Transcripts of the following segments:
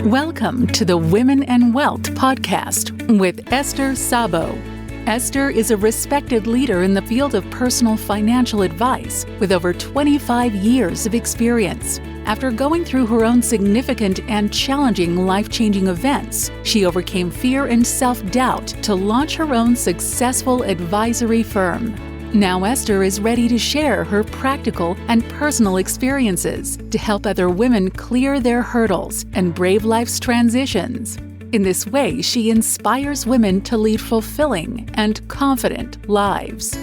Welcome to the Women and Wealth podcast with Esther Szabo. Esther is a respected leader in the field of personal financial advice with over 25 years of experience. After going through her own significant and challenging life-changing events, she overcame fear and self-doubt to launch her own successful advisory firm. Now Esther is ready to share her practical and personal experiences to help other women clear their hurdles and brave life's transitions. In this way, she inspires women to lead fulfilling and confident lives.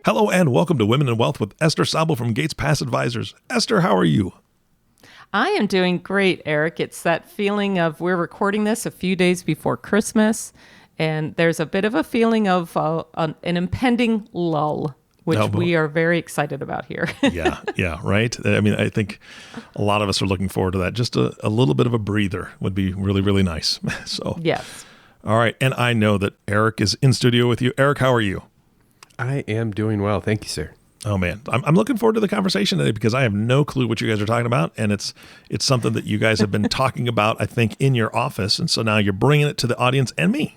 Hello and welcome to Women in Wealth with Esther Szabo from Gates Pass Advisors. Esther, how are you? I am doing great, Eric. It's that feeling of we're recording this a few days before Christmas, and there's a bit of a feeling of an impending lull, which we are very excited about here. Yeah, right? I mean, I think a lot of us are looking forward to that. Just a little bit of a breather would be really, really nice. So, yes. All right. And I know that Erik is in studio with you. Erik, how are you? I am doing well. Thank you, sir. Oh, man. I'm looking forward to the conversation today because I have no clue what you guys are talking about. And it's something that you guys have been talking about, I think, in your office. And so now you're bringing it to the audience and me.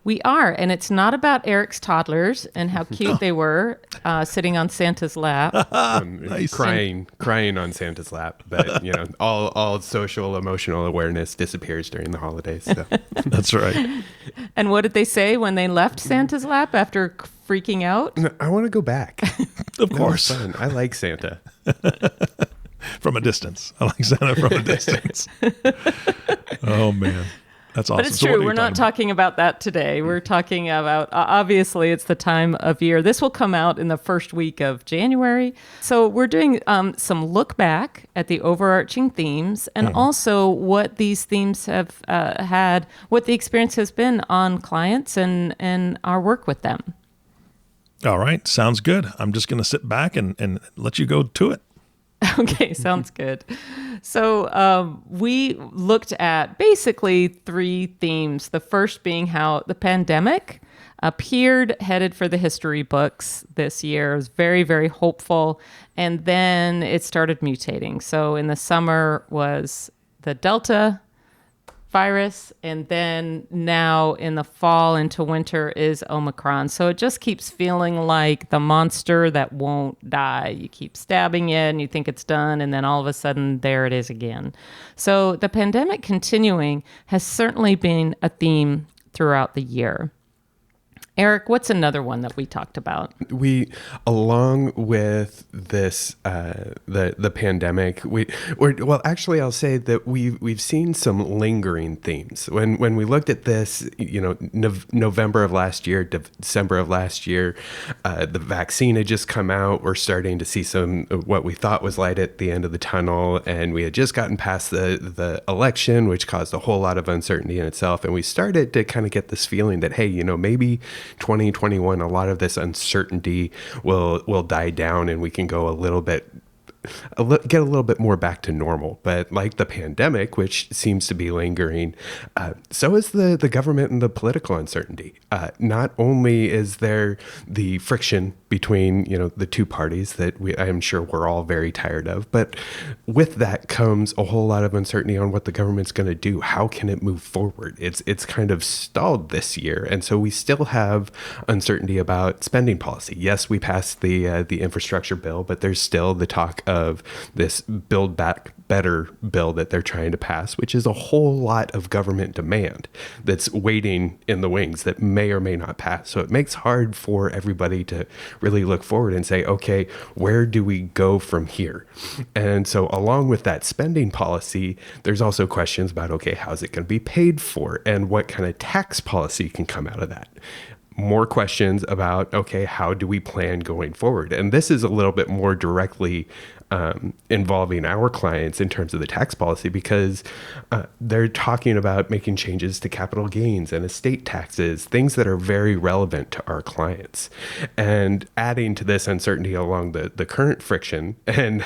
We are, and it's not about Erik's toddlers and how cute they were sitting on Santa's lap. Nice. Crying on Santa's lap. But, all social, emotional awareness disappears during the holidays. So. That's right. And what did they say when they left Santa's lap after freaking out? I want to go back. Of course. I like Santa. From a distance. I like Santa from a distance. Oh, man. That's awesome. But it's true. We're not talking about that today. We're talking about, obviously, it's the time of year. This will come out in the first week of January. So we're doing some look back at the overarching themes and also what these themes have had, what the experience has been on clients and our work with them. All right. Sounds good. I'm just going to sit back and let you go to it. Okay, sounds good. So we looked at basically three themes. The first being how the pandemic appeared headed for the history books this year. It was very, very hopeful. And then it started mutating. So in the summer was the Delta virus, and then now in the fall into winter is Omicron. So it just keeps feeling like the monster that won't die. You keep stabbing it and you think it's done, and then all of a sudden there it is again. So the pandemic continuing has certainly been a theme throughout the year. Erik, what's another one that we talked about? We, along with this, the pandemic, I'll say that we've seen some lingering themes. When we looked at this, November of last year, December of last year, the vaccine had just come out. We're starting to see some what we thought was light at the end of the tunnel, and we had just gotten past the election, which caused a whole lot of uncertainty in itself. And we started to kind of get this feeling that, hey, maybe 2021, a lot of this uncertainty will die down and we can go get a little bit more back to normal. But like the pandemic, which seems to be lingering, so is the government and the political uncertainty. Not only is there the friction between the two parties that I am sure we're all very tired of, but with that comes a whole lot of uncertainty on what the government's going to do. How can it move forward? It's kind of stalled this year, and so we still have uncertainty about spending policy. Yes, we passed the infrastructure bill, but there's still the talk of this Build Back Better bill that they're trying to pass, which is a whole lot of government demand that's waiting in the wings that may or may not pass. So it makes hard for everybody to really look forward and say, okay, where do we go from here? And so along with that spending policy, there's also questions about, okay, how's it going to be paid for and what kind of tax policy can come out of that? More questions about, okay, how do we plan going forward? And this is a little bit more directly involving our clients in terms of the tax policy, because they're talking about making changes to capital gains and estate taxes, things that are very relevant to our clients. And adding to this uncertainty along the current friction and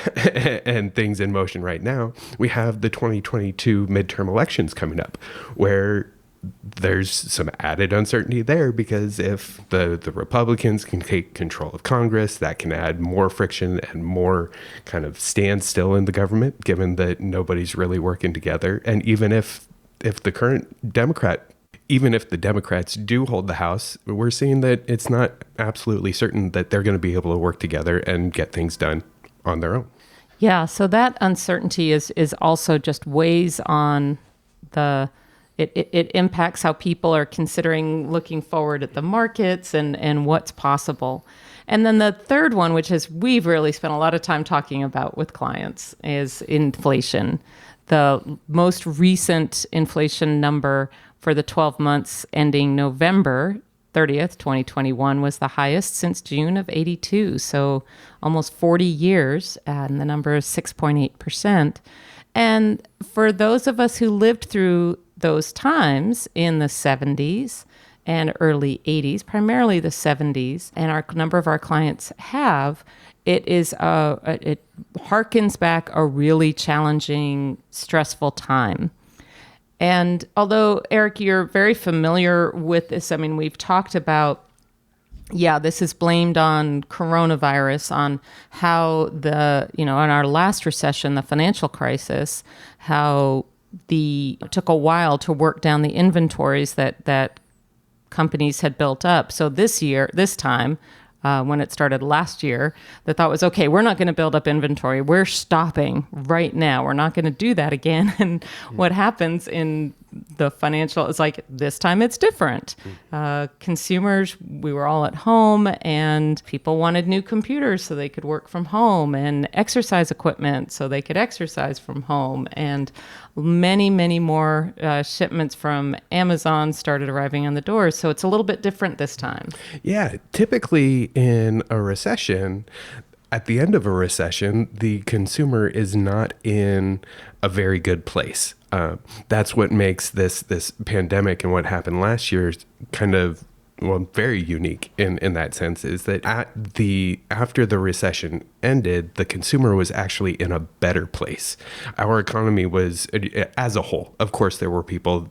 things in motion right now, we have the 2022 midterm elections coming up, where there's some added uncertainty there, because if the Republicans can take control of Congress, that can add more friction and more kind of standstill in the government, given that nobody's really working together. And even if the current even if the Democrats do hold the House, we're seeing that it's not absolutely certain that they're going to be able to work together and get things done on their own. Yeah, so that uncertainty is also just weighs on it impacts how people are considering looking forward at the markets and what's possible. And then the third one, which is we've really spent a lot of time talking about with clients, is inflation. The most recent inflation number for the 12 months ending November 30th, 2021 was the highest since June of 82. So almost 40 years, and the number is 6.8%. And for those of us who lived through those times in the 70s and early 80s, primarily the 70s, and a number of our clients have, it harkens back a really challenging, stressful time. And although, Erik, you're very familiar with this, I mean, we've talked about, this is blamed on coronavirus, on how in our last recession, the financial crisis, how it took a while to work down the inventories that companies had built up. So this time, when it started last year, the thought was, okay, we're not going to build up inventory. We're stopping right now. We're not going to do that again. And what happens in the financial is like, this time it's different. Consumers, we were all at home, and people wanted new computers so they could work from home, and exercise equipment so they could exercise from home. And many, many more shipments from Amazon started arriving on the doors. So it's a little bit different this time. Yeah, typically in a recession, at the end of a recession, the consumer is not in a very good place. That's what makes this pandemic and what happened last year kind of, very unique in that sense, is that after the recession ended, the consumer was actually in a better place. Our economy was, as a whole, of course, there were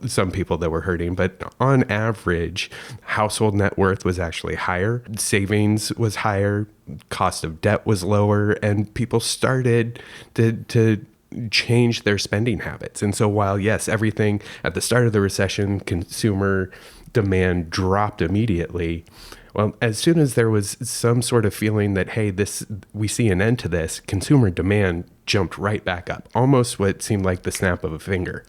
some people that were hurting, but on average, household net worth was actually higher, savings was higher, cost of debt was lower, and people started to change their spending habits. And so while, yes, everything at the start of the recession, consumer demand dropped immediately, well, as soon as there was some sort of feeling that, hey, we see an end to this, consumer demand jumped right back up, almost what seemed like the snap of a finger.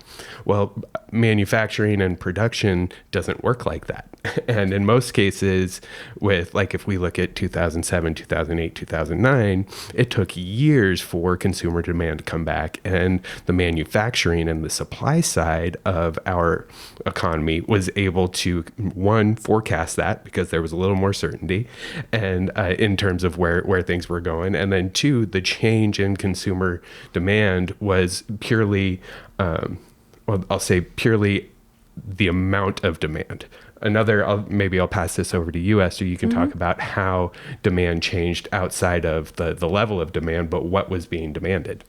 Well, manufacturing and production doesn't work like that. And in most cases, if we look at 2007, 2008, 2009, it took years for consumer demand to come back. And the manufacturing and the supply side of our economy was able to, one, forecast that because there was a little more certainty and in terms of where things were going. And then two, the change in consumer demand was purely, I'll say purely the amount of demand. Maybe I'll pass this over to you, Esther. You can talk about how demand changed outside of the level of demand, but what was being demanded.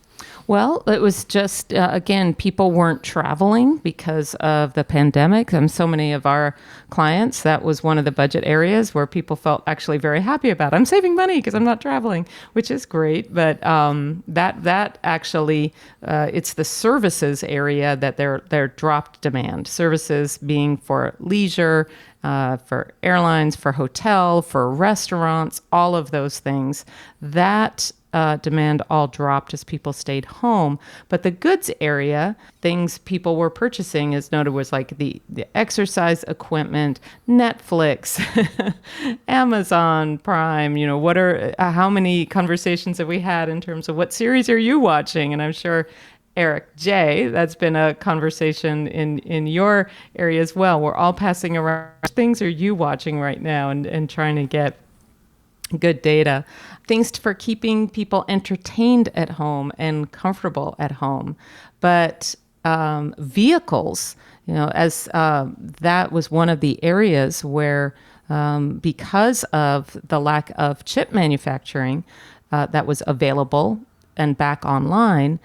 Well, it was just, again, people weren't traveling because of the pandemic. And so many of our clients, that was one of the budget areas where people felt actually very happy about. I'm saving money because I'm not traveling, which is great. But that actually, it's the services area that they're dropped demand. Services being for leisure, for airlines, for hotel, for restaurants, all of those things. That demand all dropped as people stayed home. But the goods area, things people were purchasing, as noted, was like the exercise equipment, Netflix, Amazon Prime. How many conversations have we had in terms of what series are you watching? And I'm sure, Erik, Jay, that's been a conversation in your area as well. We're all passing around, what things are you watching right now, and trying to get good data. Things for keeping people entertained at home and comfortable at home. But vehicles, as that was one of the areas where, because of the lack of chip manufacturing that was available and back online,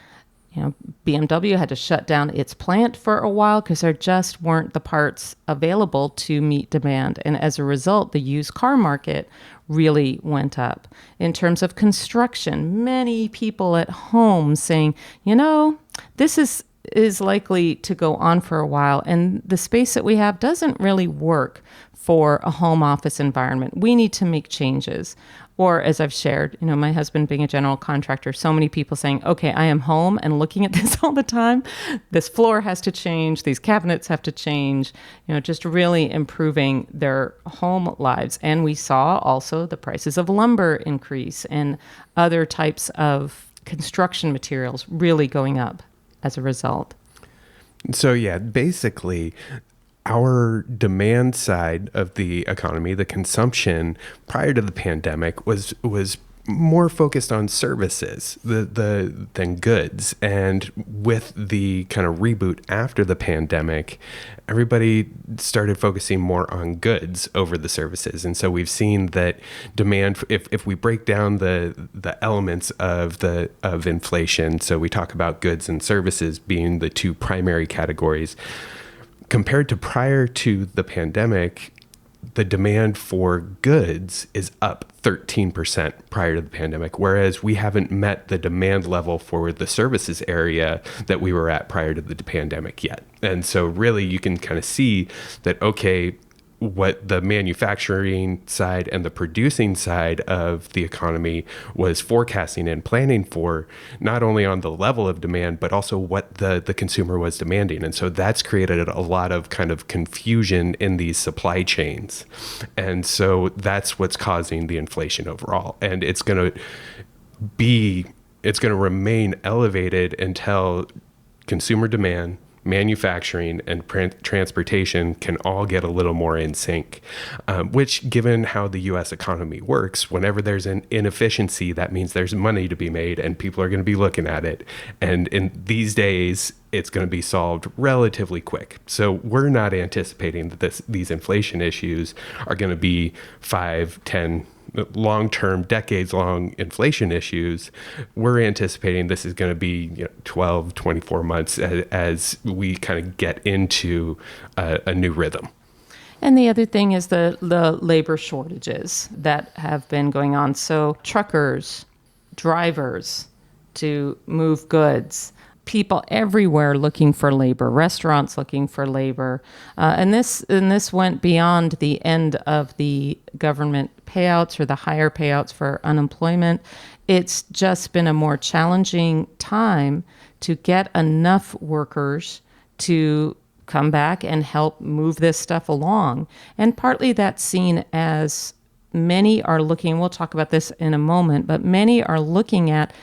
BMW had to shut down its plant for a while because there just weren't the parts available to meet demand. And as a result, the used car market really went up. In terms of construction, many people at home saying, this is likely to go on for a while, and the space that we have doesn't really work for a home office environment. We need to make changes. Or as I've shared, my husband being a general contractor, so many people saying, okay, I am home and looking at this all the time. This floor has to change. These cabinets have to change, just really improving their home lives. And we saw also the prices of lumber increase and other types of construction materials really going up as a result. So yeah, basically, our demand side of the economy, the consumption prior to the pandemic was more focused on services than goods. And with the kind of reboot after the pandemic, everybody started focusing more on goods over the services. And so we've seen that demand, if we break down the elements of inflation, so we talk about goods and services being the two primary categories. Compared to prior to the pandemic, the demand for goods is up 13% prior to the pandemic, whereas we haven't met the demand level for the services area that we were at prior to the pandemic yet. And so really you can kind of see that, okay, what the manufacturing side and the producing side of the economy was forecasting and planning for, not only on the level of demand, but also what the consumer was demanding. And so that's created a lot of kind of confusion in these supply chains. And so that's what's causing the inflation overall. And it's going to remain elevated until consumer demand, manufacturing, and transportation can all get a little more in sync, which, given how the U.S. economy works, whenever there's an inefficiency, that means there's money to be made and people are going to be looking at it. And in these days, it's going to be solved relatively quick. So we're not anticipating that these inflation issues are going to be 5, 10, long-term, decades-long inflation issues. We're anticipating this is going to be 12, 24 months as we kind of get into a new rhythm. And the other thing is the labor shortages that have been going on. So truckers, drivers to move goods, people everywhere looking for labor, restaurants looking for labor. And this went beyond the end of the government payouts or the higher payouts for unemployment. It's just been a more challenging time to get enough workers to come back and help move this stuff along. And partly that's seen as many are looking, we'll talk about this in a moment, but many are looking at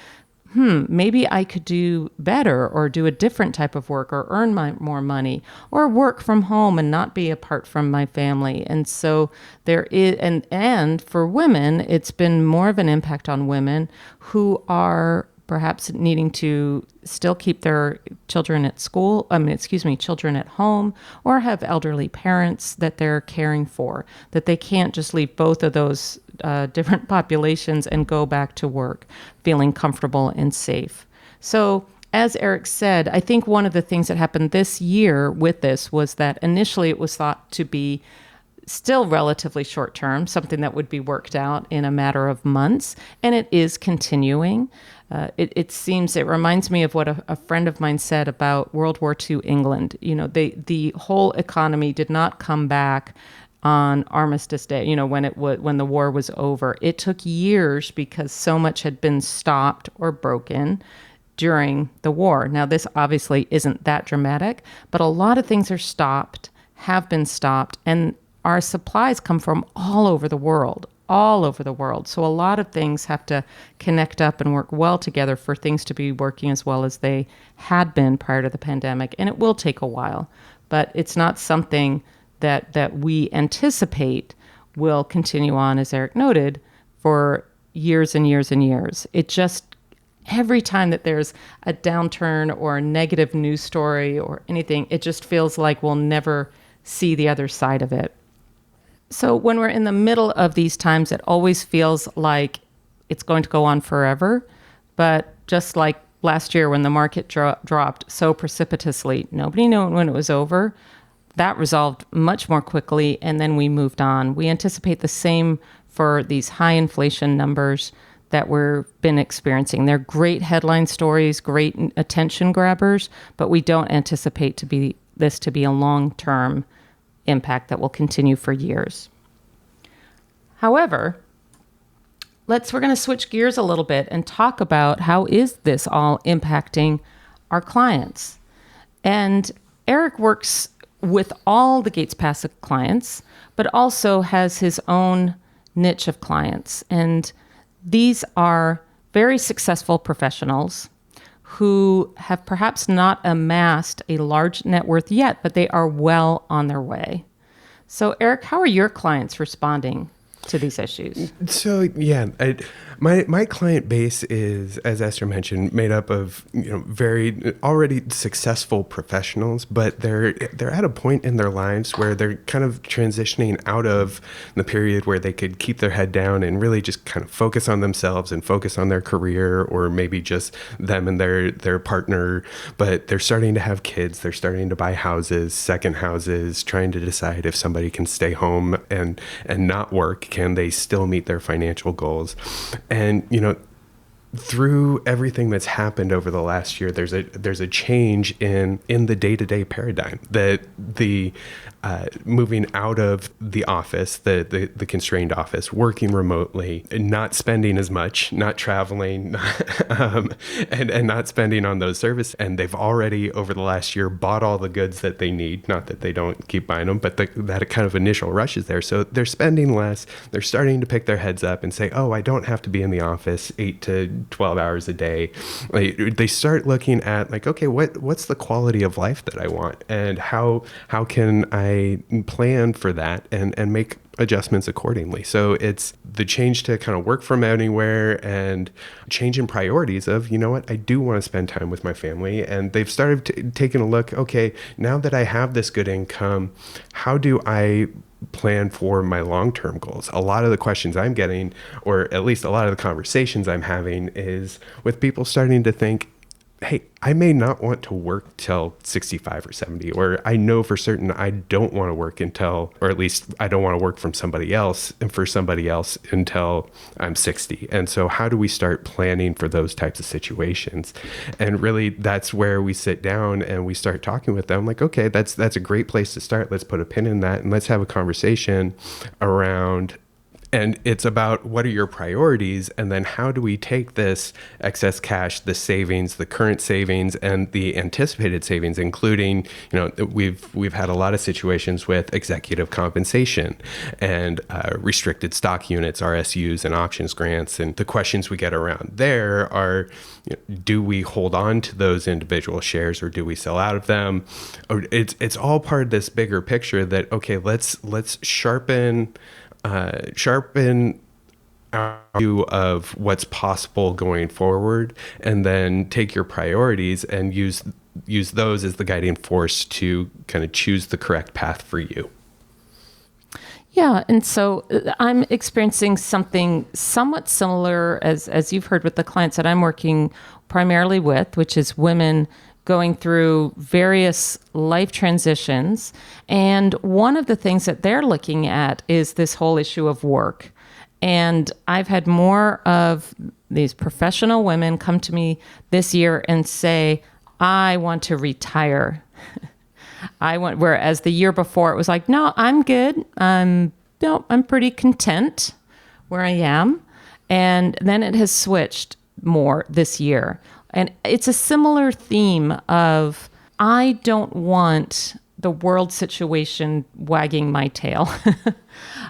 maybe I could do better or do a different type of work or earn more money or work from home and not be apart from my family. And so there is, and for women, it's been more of an impact on women who are perhaps needing to still keep their children at school, children at home, or have elderly parents that they're caring for, that they can't just leave both of those different populations and go back to work feeling comfortable and safe. So as Erik said, I think one of the things that happened this year with this was that initially it was thought to be still relatively short term, something that would be worked out in a matter of months, and it is continuing. It reminds me of what a friend of mine said about World War II England. The whole economy did not come back on Armistice Day, when the war was over. It took years because so much had been stopped or broken during the war. Now, this obviously isn't that dramatic, but a lot of things are stopped, have been stopped, and our supplies come from all over the world. So a lot of things have to connect up and work well together for things to be working as well as they had been prior to the pandemic. And it will take a while, but it's not something that we anticipate will continue on, as Erik noted, for years and years and years. It just, every time that there's a downturn or a negative news story or anything, it just feels like we'll never see the other side of it. So when we're in the middle of these times, it always feels like it's going to go on forever. But just like last year when the market dropped so precipitously. Nobody knew when it was over. That resolved much more quickly, and then we moved on. We anticipate the same for these high inflation numbers that we've been experiencing. They're great headline stories, great attention grabbers, but we don't anticipate this to be a long-term impact that will continue for years. However, we're going to switch gears a little bit and talk about how is this all impacting our clients. And Erik works with all the Gates Passive clients, but also has his own niche of clients. And these are very successful professionals who have perhaps not amassed a large net worth yet, but they are well on their way. So Erik, how are your clients responding to these issues? So yeah, my client base is, as Esther mentioned, made up of very already successful professionals, but they're at a point in their lives where they're kind of transitioning out of the period where they could keep their head down and really just kind of focus on themselves and focus on their career, or maybe just them and their partner. But they're starting to have kids, they're starting to buy houses, second houses, trying to decide if somebody can stay home and not work. Can they still meet their financial goals? And, through everything that's happened over the last year, there's a change in the day-to-day paradigm, that the moving out of the office, the constrained office, working remotely, and not spending as much, not traveling, and not spending on those services. And they've already, over the last year, bought all the goods that they need. Not that they don't keep buying them, but that kind of initial rush is there. So they're spending less. They're starting to pick their heads up and say, oh, I don't have to be in the office 8 to 12 hours a day. They start looking at okay, what's the quality of life that I want, and how can I plan for that and make adjustments accordingly. So it's the change to kind of work from anywhere and change in priorities of, I do want to spend time with my family. And they've started taking a look, okay, now that I have this good income, how do I plan for my long-term goals? A lot of the questions I'm getting, or at least a lot of the conversations I'm having, is with people starting to think, hey, I may not want to work till 65 or 70, or I know for certain I don't want to work until, or at least I don't want to work from somebody else and for somebody else until I'm 60. And so how do we start planning for those types of situations? And really that's where we sit down and we start talking with them okay, that's a great place to start. Let's put a pin in that and let's have a conversation around. And it's about what are your priorities, and then how do we take this excess cash, the savings, the current savings, and the anticipated savings, including, we've had a lot of situations with executive compensation and restricted stock units, RSUs, and options grants. And the questions we get around there are, do we hold on to those individual shares or do we sell out of them? Or it's all part of this bigger picture that, okay, let's sharpen our view of what's possible going forward, and then take your priorities and use those as the guiding force to kind of choose the correct path for you. Yeah, and so I'm experiencing something somewhat similar as you've heard with the clients that I'm working primarily with, which is women going through various life transitions. And one of the things that they're looking at is this whole issue of work. And I've had more of these professional women come to me this year and say, I want to retire. Whereas the year before it was like, no, I'm good. I'm pretty content where I am. And then it has switched more this year. And it's a similar theme of, I don't want the world situation wagging my tail.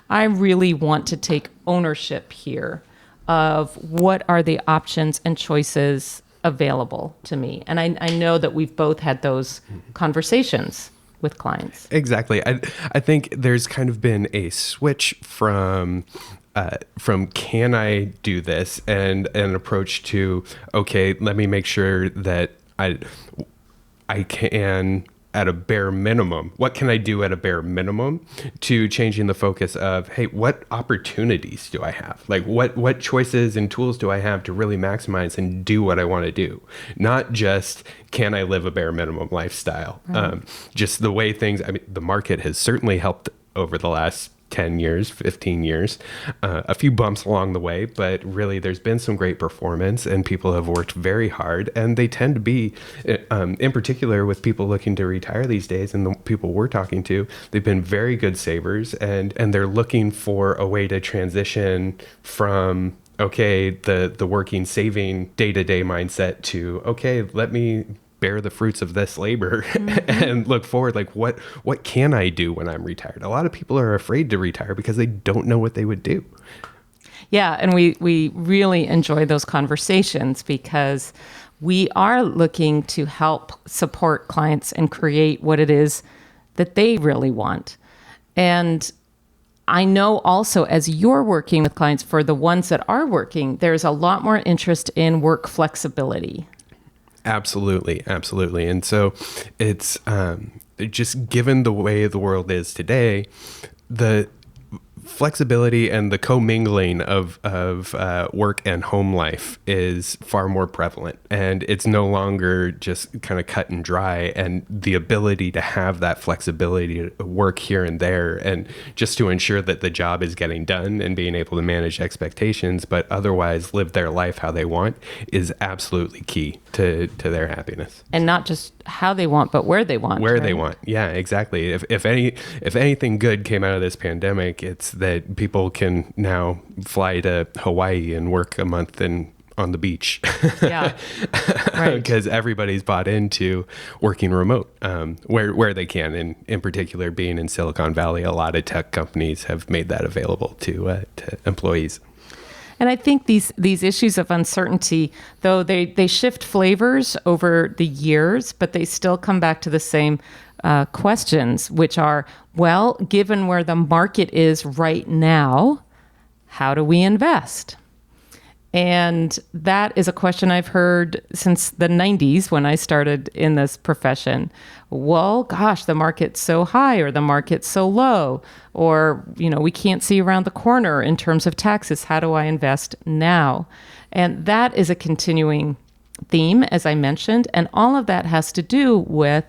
I really want to take ownership here of what are the options and choices available to me. And I know that we've both had those conversations with clients. Exactly. I think there's kind of been a switch from can I do this, and an approach to, okay, let me make sure that I can at a bare minimum, what can I do at a bare minimum, to changing the focus of, hey, what opportunities do I have? Like what choices and tools do I have to really maximize and do what I want to do? Not just, can I live a bare minimum lifestyle? Right. Just the way things, I mean, the market has certainly helped over the last 10 years, 15 years, a few bumps along the way, but really there's been some great performance and people have worked very hard, and they tend to be, in particular with people looking to retire these days and the people we're talking to, they've been very good savers, and they're looking for a way to transition from, okay, the working, saving day-to-day mindset to, okay, let me bear the fruits of this labor and look forward, like what can I do when I'm retired? A lot of people are afraid to retire because they don't know what they would do. Yeah, and we really enjoy those conversations because we are looking to help support clients and create what it is that they really want. And I know also, as you're working with clients, for the ones that are working, there's a lot more interest in work flexibility. Absolutely. And so it's just given the way the world is today, the flexibility and the commingling of work and home life is far more prevalent, and it's no longer just kind of cut and dry, and the ability to have that flexibility to work here and there and just to ensure that the job is getting done and being able to manage expectations, but otherwise live their life how they want, is absolutely key to their happiness. And not just how they want, but where they want. Where they want. Yeah, exactly. If anything good came out of this pandemic, it's that people can now fly to Hawaii and work a month on the beach. Yeah, right. Because everybody's bought into working remote, where they can. And in particular, being in Silicon Valley, a lot of tech companies have made that available to employees. And I think these issues of uncertainty, though they shift flavors over the years, but they still come back to the same questions, which are, well, given where the market is right now, how do we invest? And that is a question I've heard since the 90s when I started in this profession. Well, gosh, the market's so high, or the market's so low, or, we can't see around the corner in terms of taxes. How do I invest now? And that is a continuing theme, as I mentioned. And all of that has to do with,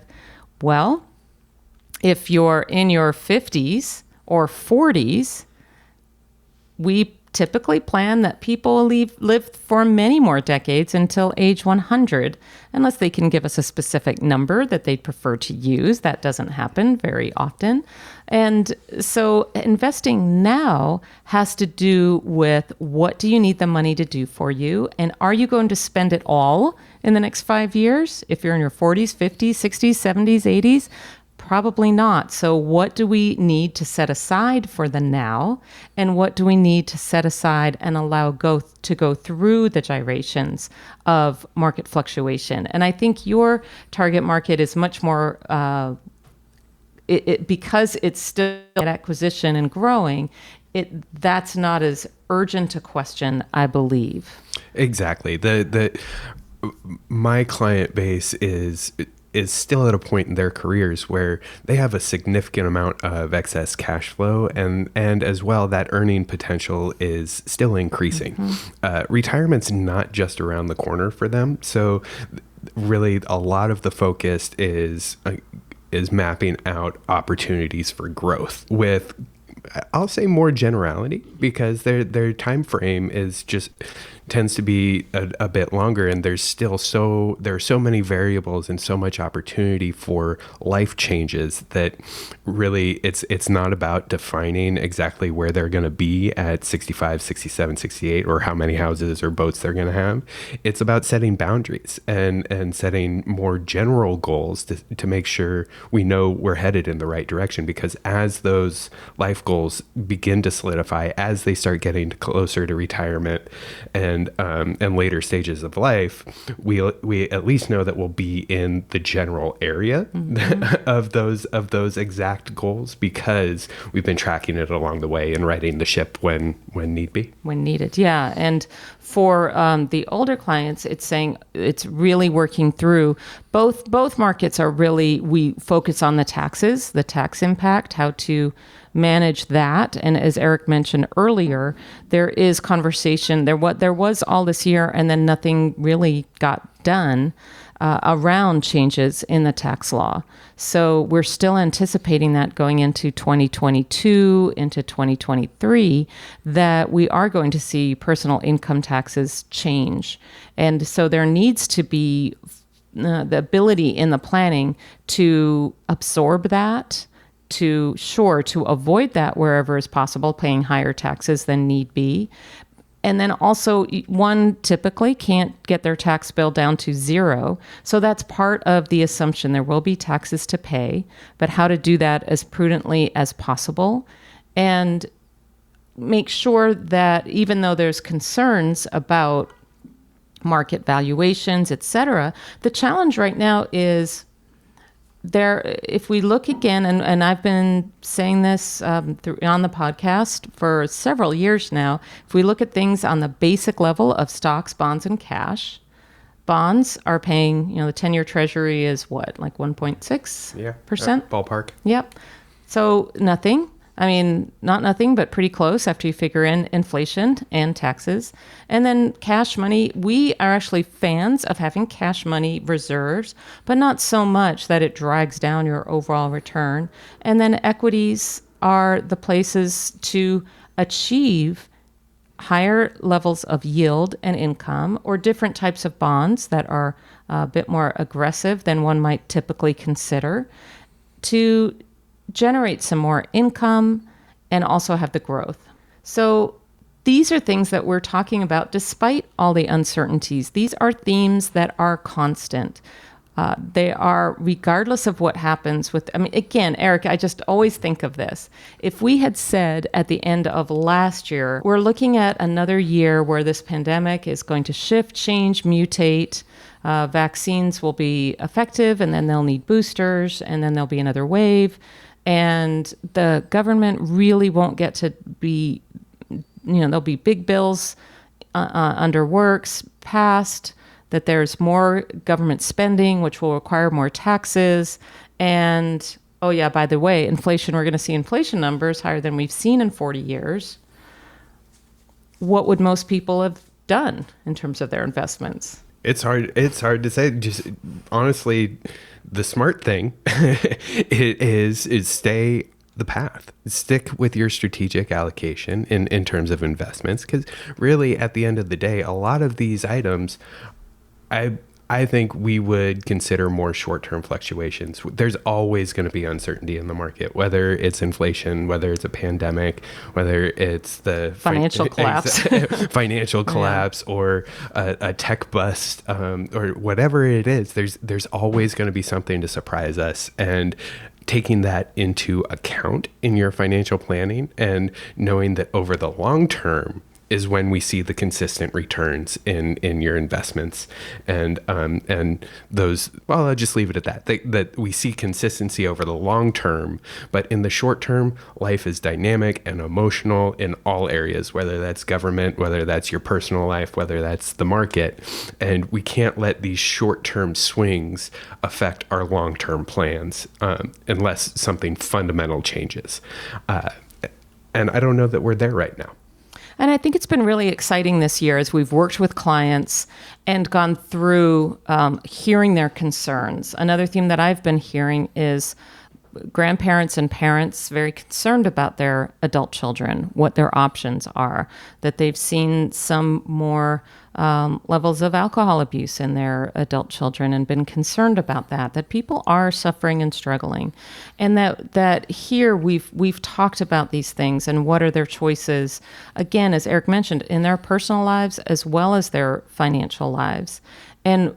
well, if you're in your 50s or 40s, we typically plan that people live for many more decades until age 100, unless they can give us a specific number that they'd prefer to use. That doesn't happen very often. And so investing now has to do with, what do you need the money to do for you? And are you going to spend it all in the next 5 years? If you're in your 40s, 50s, 60s, 70s, 80s, probably not. So what do we need to set aside for the now? And what do we need to set aside and allow to go through the gyrations of market fluctuation? And I think your target market is much more, because it's still at acquisition and growing, that's not as urgent a question, I believe. Exactly. My client base is still at a point in their careers where they have a significant amount of excess cash flow, and as well, that earning potential is still increasing. Mm-hmm. Retirement's not just around the corner for them. So really a lot of the focus is mapping out opportunities for growth with, I'll say, more generality, because their time frame tends to be a bit longer, and there are so many variables and so much opportunity for life changes that really it's not about defining exactly where they're going to be at 65, 67, 68, or how many houses or boats they're going to have. It's about setting boundaries and setting more general goals to make sure we know we're headed in the right direction, because as those life goals begin to solidify, as they start getting closer to retirement and and later stages of life, we at least know that we'll be in the general area of those exact goals because we've been tracking it along the way and righting the ship when need be. When needed, yeah. And for the older clients, it's saying it's really working through both markets are really, we focus on the taxes, the tax impact, how to manage that. And as Erik mentioned earlier, there is conversation. There was all this year, and then nothing really got done around changes in the tax law. So we're still anticipating that going into 2022, into 2023, that we are going to see personal income taxes change. And so there needs to be the ability in the planning to absorb that, to avoid that wherever is possible, paying higher taxes than need be. And then also, one typically can't get their tax bill down to zero. So that's part of the assumption. There will be taxes to pay, but how to do that as prudently as possible. And make sure that even though there's concerns about market valuations, et cetera, the challenge right now is if we look again, and I've been saying this on the podcast for several years now, if we look at things on the basic level of stocks, bonds, and cash, bonds are paying, the 10-year treasury is what, like 1.6%? Yeah, ballpark. Yep. So nothing. I mean, not nothing, but pretty close after you figure in inflation and taxes. And then cash money, we are actually fans of having cash money reserves, but not so much that it drags down your overall return. And then equities are the places to achieve higher levels of yield and income, or different types of bonds that are a bit more aggressive than one might typically consider, to generate some more income and also have the growth. So these are things that we're talking about despite all the uncertainties. These are themes that are constant. They are regardless of what happens with, again, Erik, I just always think of this. If we had said at the end of last year, we're looking at another year where this pandemic is going to shift, change, mutate, vaccines will be effective, and then they'll need boosters, and then there'll be another wave. And the government really won't get to be, there'll be big bills under works passed, that there's more government spending, which will require more taxes. And, oh yeah, by the way, inflation, we're going to see inflation numbers higher than we've seen in 40 years. What would most people have done in terms of their investments? It's hard to say. Just honestly, the smart thing is stay the path. Stick with your strategic allocation in terms of investments, because really at the end of the day, a lot of these items, I think we would consider more short-term fluctuations. There's always going to be uncertainty in the market, whether it's inflation, whether it's a pandemic, whether it's the financial collapse, or a tech bust, or whatever it is. There's always going to be something to surprise us, and taking that into account in your financial planning and knowing that over the long term is when we see the consistent returns in your investments, and those. Well, I'll just leave it at that. That we see consistency over the long term, but in the short term, life is dynamic and emotional in all areas. Whether that's government, whether that's your personal life, whether that's the market, and we can't let these short-term swings affect our long-term plans unless something fundamental changes. And I don't know that we're there right now. And I think it's been really exciting this year as we've worked with clients and gone through hearing their concerns. Another theme that I've been hearing is grandparents and parents very concerned about their adult children, what their options are, that they've seen some more levels of alcohol abuse in their adult children and been concerned about that people are suffering and struggling. And that here we've talked about these things and what are their choices, again, as Erik mentioned, in their personal lives as well as their financial lives. And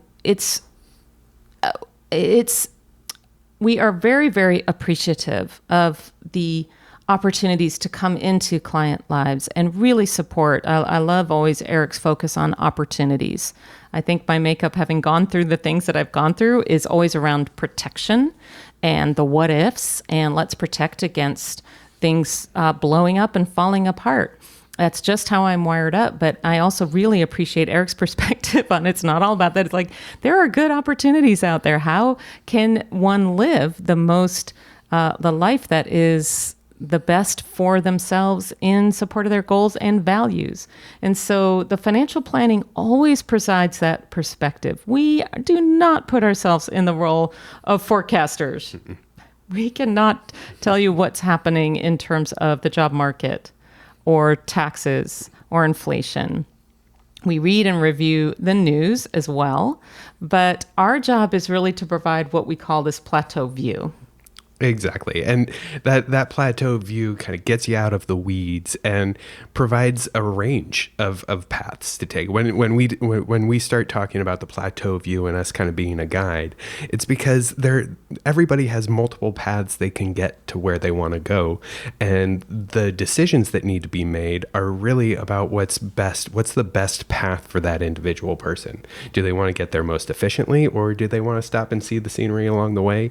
we are very, very appreciative of the opportunities to come into client lives and really support. I love always Erik's focus on opportunities. I think my makeup, having gone through the things that I've gone through, is always around protection and the what ifs, and let's protect against things blowing up and falling apart. That's just how I'm wired up. But I also really appreciate Erik's perspective on it's not all about that. It's like, there are good opportunities out there. How can one live the life that is the best for themselves in support of their goals and values? And so the financial planning always provides that perspective. We do not put ourselves in the role of forecasters. We cannot tell you what's happening in terms of the job market or taxes or inflation. We read and review the news as well, but our job is really to provide what we call this plateau view. Exactly. And that plateau view kind of gets you out of the weeds and provides a range of paths to take. When we start talking about the plateau view and us kind of being a guide, it's because everybody has multiple paths they can get to where they want to go. And the decisions that need to be made are really about what's the best path for that individual person. Do they want to get there most efficiently, or do they want to stop and see the scenery along the way?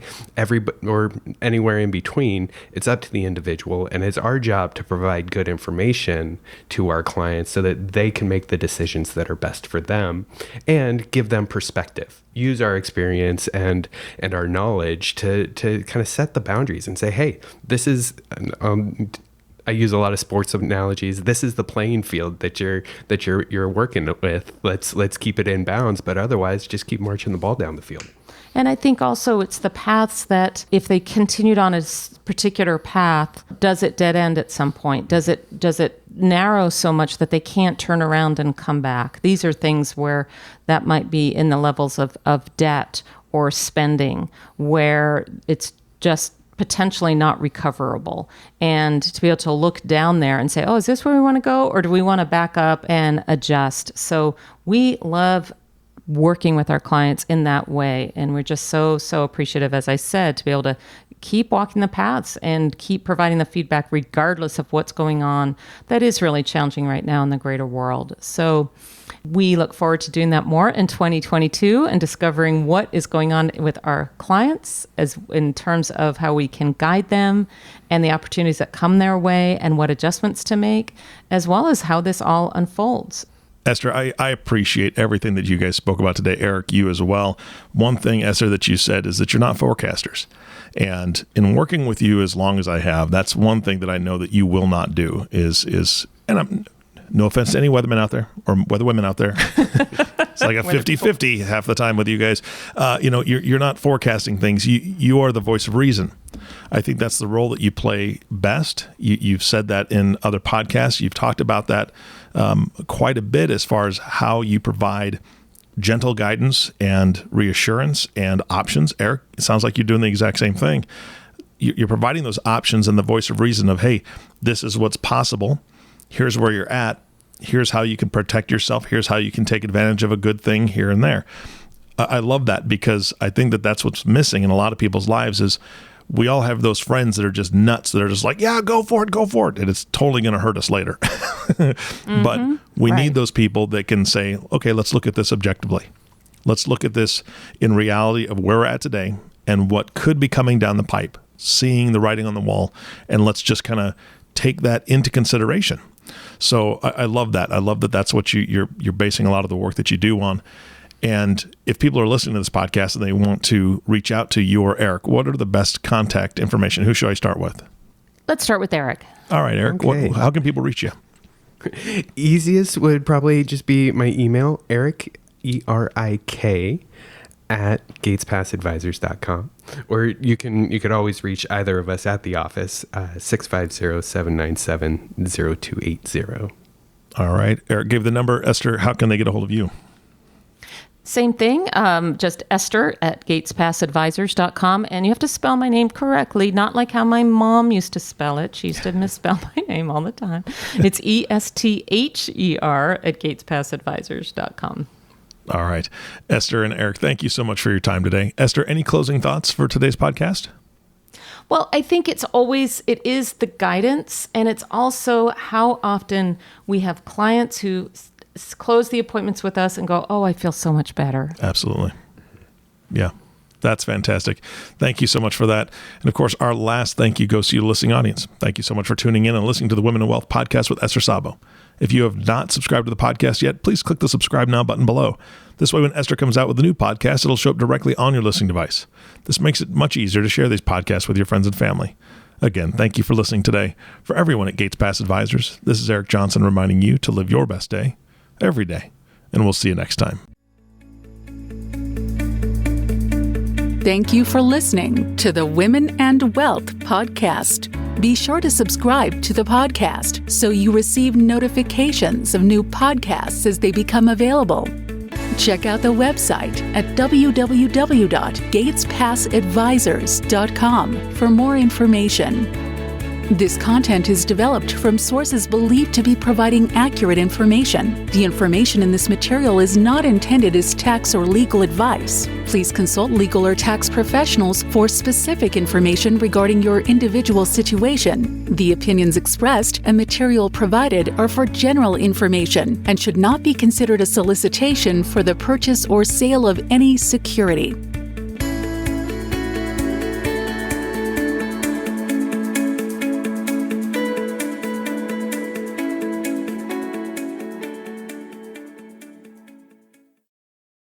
Or anywhere in between. It's up to the individual, and it's our job to provide good information to our clients so that they can make the decisions that are best for them and give them perspective. Use our experience and our knowledge to kind of set the boundaries and say, hey, this is I use a lot of sports analogies. This is the playing field that you're working with. Let's keep it in bounds, but otherwise just keep marching the ball down the field. And I think also it's the paths that if they continued on a particular path, does it dead end at some point? Does it narrow so much that they can't turn around and come back? These are things where that might be in the levels of debt or spending, where it's just potentially not recoverable. And to be able to look down there and say, oh, is this where we want to go? Or do we want to back up and adjust? So we love working with our clients in that way. And we're just so appreciative, as I said, to be able to keep walking the paths and keep providing the feedback regardless of what's going on. That is really challenging right now in the greater world. So we look forward to doing that more in 2022 and discovering what is going on with our clients as in terms of how we can guide them and the opportunities that come their way and what adjustments to make, as well as how this all unfolds. Esther, I appreciate everything that you guys spoke about today. Erik, you as well. One thing, Esther, that you said is that you're not forecasters. And in working with you as long as I have, that's one thing that I know that you will not do is and I'm no offense to any weathermen out there or weatherwomen out there. It's like a 50-50 half the time with you guys. You're not forecasting things. You are the voice of reason. I think that's the role that you play best. You've said that in other podcasts. You've talked about that quite a bit as far as how you provide gentle guidance and reassurance and options. Erik, it sounds like you're doing the exact same thing. You're providing those options and the voice of reason of, hey, this is what's possible. Here's where you're at. Here's how you can protect yourself. Here's how you can take advantage of a good thing here and there. I love that because I think that that's what's missing in a lot of people's lives is we all have those friends that are just nuts, that are just like, yeah, go for it. And it's totally going to hurt us later. But we need those people that can say, okay, let's look at this objectively. Let's look at this in reality of where we're at today and what could be coming down the pipe, seeing the writing on the wall, and let's just kind of take that into consideration. So I love that. I love that that's what you're basing a lot of the work that you do on. And if people are listening to this podcast and they want to reach out to you or Erik, what are the best contact information? Who should I start with? Let's start with Erik. All right, Erik. Okay. How can people reach you? Easiest would probably just be my email, Erik, ERIK, @gatespassadvisors.com. Or you could always reach either of us at the office, 650-797-0280. All right. Erik gave the number. Esther, how can they get a hold of you? Same thing, just Esther at gatespassadvisors.com. And you have to spell my name correctly, not like how my mom used to spell it. She used to misspell my name all the time. It's ESTHER at gatespassadvisors.com. All right. Esther and Erik, thank you so much for your time today. Esther, any closing thoughts for today's podcast? Well, I think it is the guidance, and it's also how often we have clients who close the appointments with us and go, oh, I feel so much better. Absolutely. Yeah. That's fantastic. Thank you so much for that. And of course, our last thank you goes to you, the listening audience. Thank you so much for tuning in and listening to the Women in Wealth podcast with Esther Szabo. If you have not subscribed to the podcast yet, please click the subscribe now button below. This way, when Esther comes out with a new podcast, it'll show up directly on your listening device. This makes it much easier to share these podcasts with your friends and family. Again, thank you for listening today. For everyone at Gates Pass Advisors, this is Erik Johnson reminding you to live your best day every day. And we'll see you next time. Thank you for listening to the Women and Wealth podcast. Be sure to subscribe to the podcast so you receive notifications of new podcasts as they become available. Check out the website at www.gatespassadvisors.com for more information. This content is developed from sources believed to be providing accurate information. The information in this material is not intended as tax or legal advice. Please consult legal or tax professionals for specific information regarding your individual situation. The opinions expressed and material provided are for general information and should not be considered a solicitation for the purchase or sale of any security.